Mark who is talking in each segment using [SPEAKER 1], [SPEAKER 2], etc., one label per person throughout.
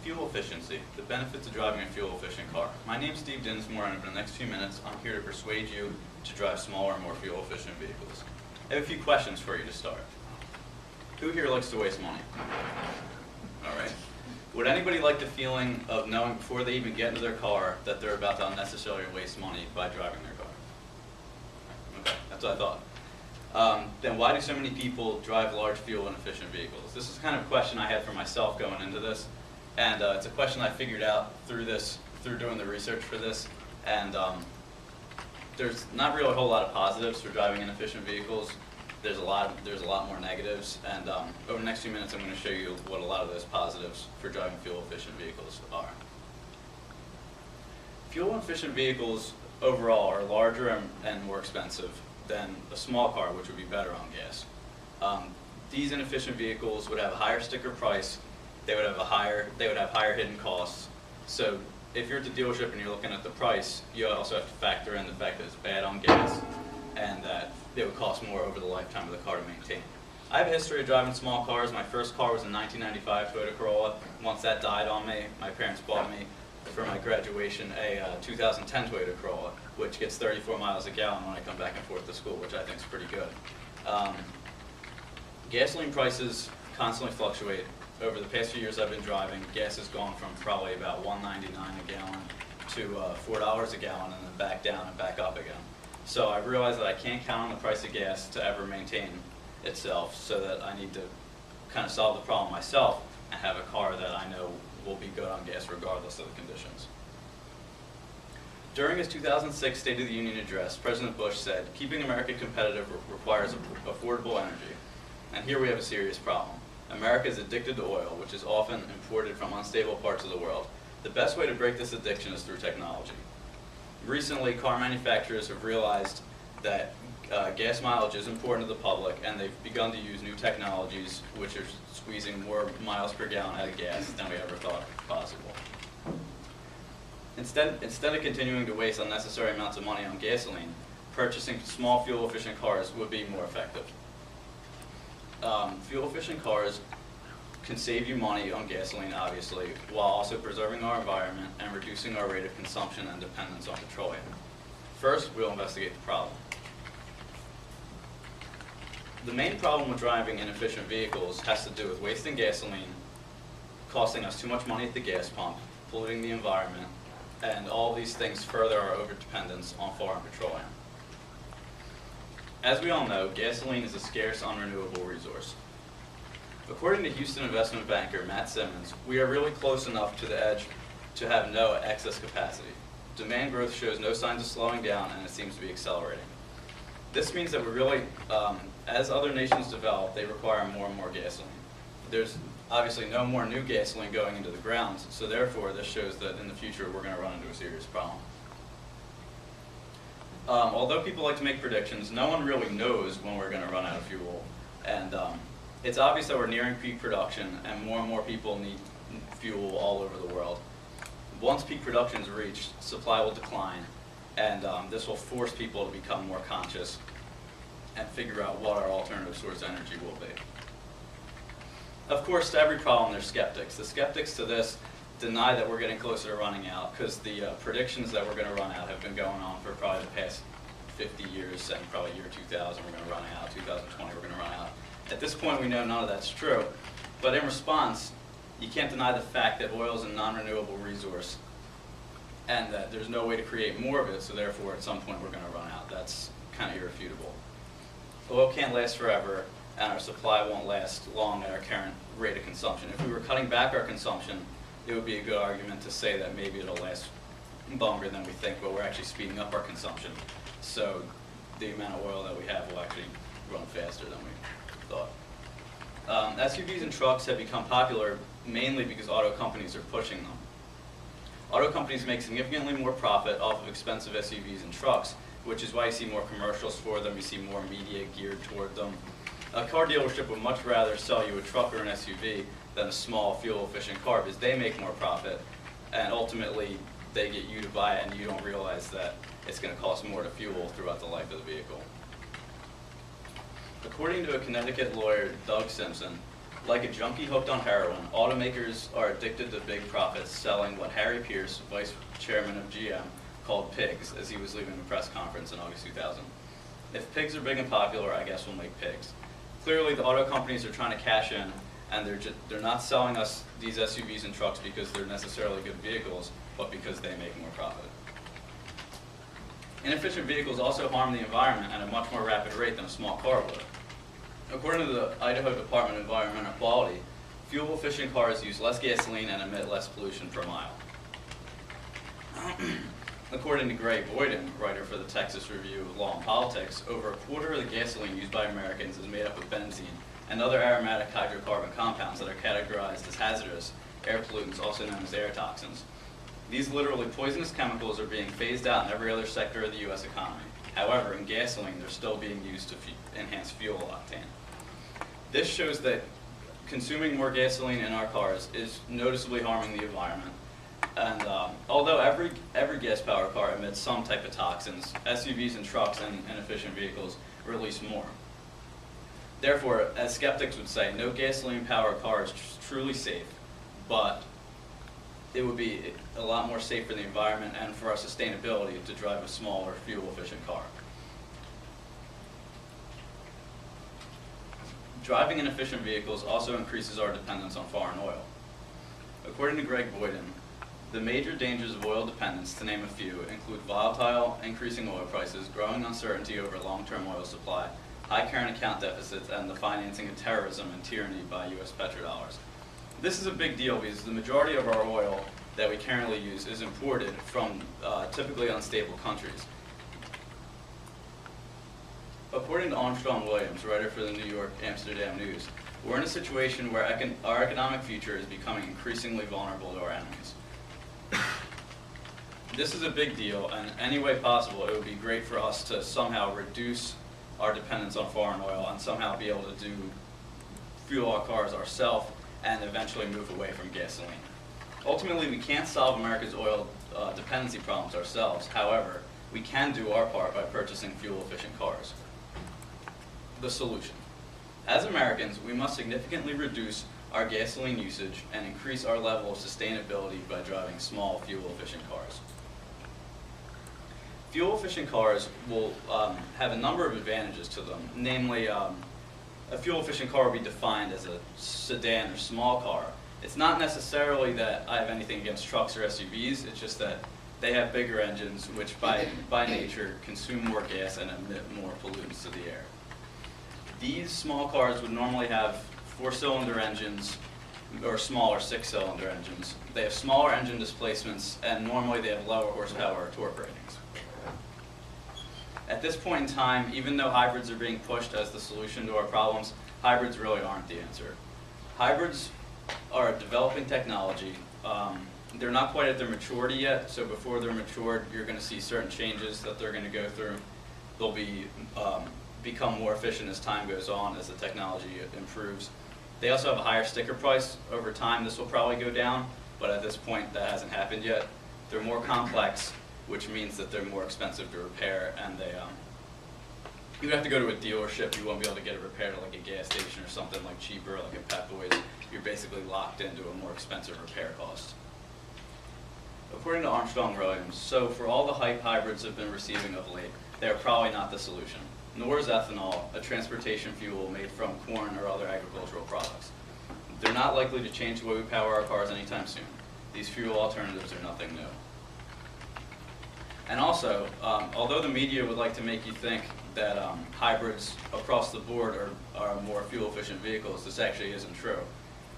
[SPEAKER 1] Fuel efficiency, the benefits of driving a fuel-efficient car. My name's Steve Dinsmore, and for the next few minutes, I'm here to persuade you to drive smaller, more fuel-efficient vehicles. I have a few questions for you to start. Who here likes to waste money? All right. Would anybody like the feeling of knowing before they even get into their car that they're about to unnecessarily waste money by driving their car? Okay, that's what I thought. Then why do so many people drive large fuel inefficient vehicles? This is kind of a question I had for myself going into this, and it's a question I figured out through doing the research for this, and there's not really a whole lot of positives for driving inefficient vehicles. There's a lot more negatives, and over the next few minutes I'm going to show you what a lot of those positives for driving fuel-efficient vehicles are. Fuel-efficient vehicles overall are larger and more expensive than a small car, which would be better on gas. These inefficient vehicles would have a higher sticker price. They would have higher hidden costs. So if you're at the dealership and you're looking at the price, you also have to factor in the fact that it's bad on gas and that it would cost more over the lifetime of the car to maintain. I have a history of driving small cars. My first car was a 1995 Toyota Corolla. Once that died on me, my parents bought me for my graduation a 2010 Toyota Corolla, which gets 34 miles a gallon when I come back and forth to school, which I think is pretty good. Gasoline prices constantly fluctuate. Over the past few years I've been driving, gas has gone from probably about $1.99 a gallon to $4 a gallon, and then back down and back up again. So I realized that I can't count on the price of gas to ever maintain itself, so that I need to kind of solve the problem myself and have a car that I know will be good on gas regardless of the conditions. During his 2006 State of the Union address, President Bush said, "Keeping America competitive requires affordable energy." And here we have a serious problem. America is addicted to oil, which is often imported from unstable parts of the world. The best way to break this addiction is through technology. Recently, car manufacturers have realized that gas mileage is important to the public, and they've begun to use new technologies which are squeezing more miles per gallon out of gas than we ever thought possible. Instead of continuing to waste unnecessary amounts of money on gasoline, purchasing small fuel-efficient cars would be more effective. Fuel-efficient cars can save you money on gasoline, obviously, while also preserving our environment and reducing our rate of consumption and dependence on petroleum. First, we'll investigate the problem. The main problem with driving inefficient vehicles has to do with wasting gasoline, costing us too much money at the gas pump, polluting the environment, and all these things further our overdependence on foreign petroleum. As we all know, gasoline is a scarce, unrenewable resource. According to Houston investment banker Matt Simmons, we are really close enough to the edge to have no excess capacity. Demand growth shows no signs of slowing down, and it seems to be accelerating. This means that we really, as other nations develop, they require more and more gasoline. There's obviously no more new gasoline going into the ground, so therefore this shows that in the future we're going to run into a serious problem. Although people like to make predictions, no one really knows when we're going to run out of fuel, and it's obvious that we're nearing peak production and more people need fuel all over the world. Once peak production is reached, supply will decline, and this will force people to become more conscious and figure out what our alternative source of energy will be. Of course, to every problem there's skeptics. The skeptics to this deny that we're getting closer to running out, because the predictions that we're going to run out have been going on for probably the past 50 years, and probably year 2000 we're going to run out, 2020 we're going to run out. At this point we know none of that's true, but in response, you can't deny the fact that oil is a non-renewable resource and that there's no way to create more of it, so therefore at some point we're going to run out. That's kind of irrefutable. Oil can't last forever, and our supply won't last long at our current rate of consumption. If we were cutting back our consumption, it would be a good argument to say that maybe it'll last longer than we think, but we're actually speeding up our consumption. So the amount of oil that we have will actually run faster than we thought. SUVs and trucks have become popular mainly because auto companies are pushing them. Auto companies make significantly more profit off of expensive SUVs and trucks, which is why you see more commercials for them, you see more media geared toward them. A car dealership would much rather sell you a truck or an SUV than a small fuel-efficient car because they make more profit, and ultimately they get you to buy it and you don't realize that it's going to cost more to fuel throughout the life of the vehicle. According to a Connecticut lawyer, Doug Simpson, Like a junkie hooked on heroin, automakers are addicted to big profits, selling what Harry Pierce, vice chairman of GM, called pigs as he was leaving the press conference in August 2000. If pigs are big and popular, I guess we'll make pigs. Clearly, the auto companies are trying to cash in, and they're not selling us these SUVs and trucks because they're necessarily good vehicles, but because they make more profit. Inefficient vehicles also harm the environment at a much more rapid rate than a small car would. According to the Idaho Department of Environmental Quality, fuel-efficient cars use less gasoline and emit less pollution per mile. According to Greg Boyden, writer for the Texas Review of Law and Politics, over a quarter of the gasoline used by Americans is made up of benzene and other aromatic hydrocarbon compounds that are categorized as hazardous air pollutants, also known as air toxins. These literally poisonous chemicals are being phased out in every other sector of the U.S. economy. However, in gasoline, they're still being used to enhance fuel octane. This shows that consuming more gasoline in our cars is noticeably harming the environment. And although every gas-powered car emits some type of toxins, SUVs and trucks and inefficient vehicles release more. Therefore, as skeptics would say, no gasoline-powered car is truly safe, but it would be a lot more safe for the environment and for our sustainability to drive a smaller, fuel-efficient car. Driving inefficient vehicles also increases our dependence on foreign oil. According to Greg Boyden, the major dangers of oil dependence, to name a few, include volatile, increasing oil prices, growing uncertainty over long-term oil supply, high current account deficits, and the financing of terrorism and tyranny by U.S. petrodollars. This is a big deal because the majority of our oil that we currently use is imported from typically unstable countries. According to Armstrong Williams, writer for the New York Amsterdam News, we're in a situation where our economic future is becoming increasingly vulnerable to our enemies. This is a big deal, and any way possible, it would be great for us to somehow reduce our dependence on foreign oil and somehow be able to fuel our cars ourselves and eventually move away from gasoline. Ultimately, we can't solve America's oil dependency problems ourselves. However, we can do our part by purchasing fuel-efficient cars. The solution. As Americans, we must significantly reduce our gasoline usage and increase our level of sustainability by driving small, fuel-efficient cars. Fuel-efficient cars will have a number of advantages to them. Namely, a fuel-efficient car will be defined as a sedan or small car. It's not necessarily that I have anything against trucks or SUVs, it's just that they have bigger engines which by nature consume more gas and emit more pollutants to the air. These small cars would normally have 4-cylinder engines or smaller 6-cylinder engines. They have smaller engine displacements and normally they have lower horsepower or torque ratings. At this point in time, even though hybrids are being pushed as the solution to our problems, hybrids really aren't the answer. Hybrids are a developing technology. They're not quite at their maturity yet, so before they're matured, you're going to see certain changes that they're going to go through. They'll become more efficient as time goes on, as the technology improves. They also have a higher sticker price. Over time, this will probably go down, but at this point, that hasn't happened yet. They're more complex, which means that they're more expensive to repair, and you have to go to a dealership. You won't be able to get it repaired at like a gas station or something like cheaper, like a Pep Boys. You're basically locked into a more expensive repair cost. According to Armstrong Williams, so for all the hype hybrids have been receiving of late, they are probably not the solution. Nor is ethanol, a transportation fuel made from corn or other agricultural products. They're not likely to change the way we power our cars anytime soon. These fuel alternatives are nothing new. And also, although the media would like to make you think that hybrids across the board are more fuel-efficient vehicles, this actually isn't true.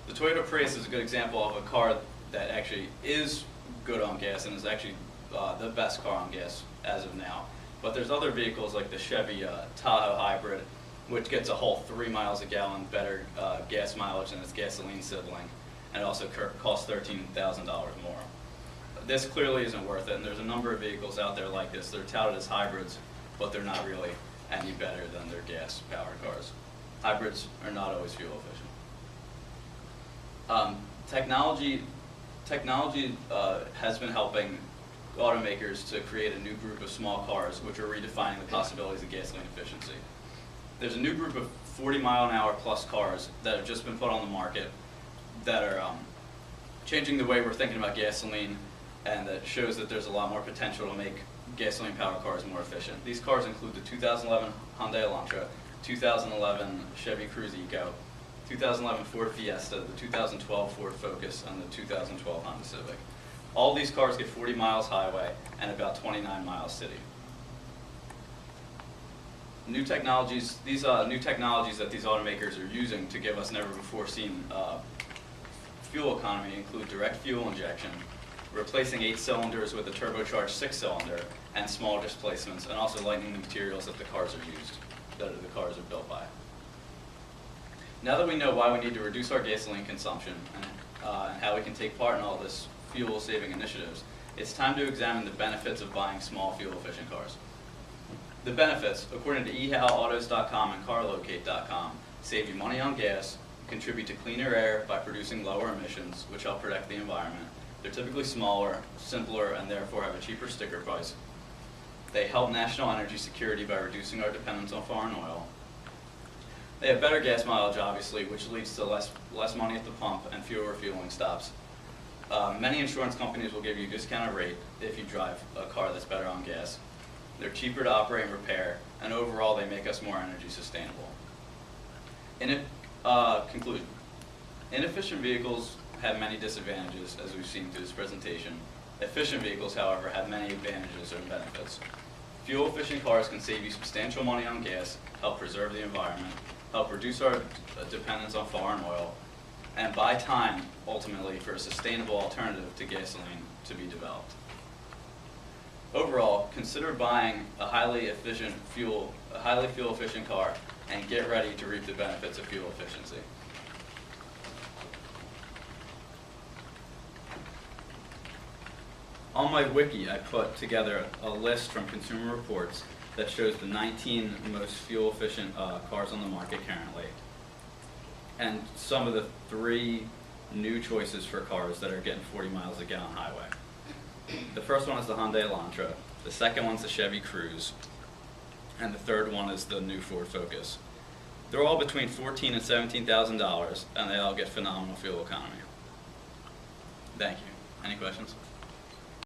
[SPEAKER 1] The Toyota Prius is a good example of a car that actually is good on gas and is actually the best car on gas as of now. But there's other vehicles like the Chevy Tahoe hybrid, which gets a whole 3 miles a gallon better gas mileage than its gasoline sibling, and it also costs $13,000 more. This clearly isn't worth it, and there's a number of vehicles out there like this. They're touted as hybrids, but they're not really any better than their gas-powered cars. Hybrids are not always fuel efficient. Technology has been helping automakers to create a new group of small cars which are redefining the possibilities of gasoline efficiency. There's a new group of 40-mile-an-hour plus cars that have just been put on the market that are changing the way we're thinking about gasoline, and that shows that there's a lot more potential to make gasoline-powered cars more efficient. These cars include the 2011 Hyundai Elantra, 2011 Chevy Cruze Eco, 2011 Ford Fiesta, the 2012 Ford Focus, and the 2012 Honda Civic. All these cars get 40 miles highway and about 29 miles city. New technologies, these new technologies that these automakers are using to give us never before seen fuel economy include direct fuel injection, replacing 8 cylinders with a turbocharged 6-cylinder, and small displacements, and also lightening the materials that the cars are used, that the cars are built by. Now that we know why we need to reduce our gasoline consumption and how we can take part in all this fuel-saving initiatives, it's time to examine the benefits of buying small fuel-efficient cars. The benefits, according to eHalAutos.com and CarLocate.com, save you money on gas, contribute to cleaner air by producing lower emissions, which help protect the environment. They're typically smaller, simpler, and therefore have a cheaper sticker price. They help national energy security by reducing our dependence on foreign oil. They have better gas mileage, obviously, which leads to less money at the pump and fewer refueling stops. Many insurance companies will give you a discounted rate if you drive a car that's better on gas. They're cheaper to operate and repair, and overall they make us more energy sustainable. Conclusion. Inefficient vehicles have many disadvantages, as we've seen through this presentation. Efficient vehicles, however, have many advantages and benefits. Fuel-efficient cars can save you substantial money on gas, help preserve the environment, help reduce our dependence on foreign oil, and buy time, ultimately, for a sustainable alternative to gasoline to be developed. Overall, consider buying a highly fuel-efficient car and get ready to reap the benefits of fuel efficiency. On my wiki, I put together a list from Consumer Reports that shows the 19 most fuel-efficient cars on the market currently, and some of the 3 new choices for cars that are getting 40 miles a gallon highway. The first one is the Hyundai Elantra, the second one's the Chevy Cruze, and the third one is the new Ford Focus. They're all between $14,000 and $17,000, and they all get phenomenal fuel economy. Thank you. Any questions?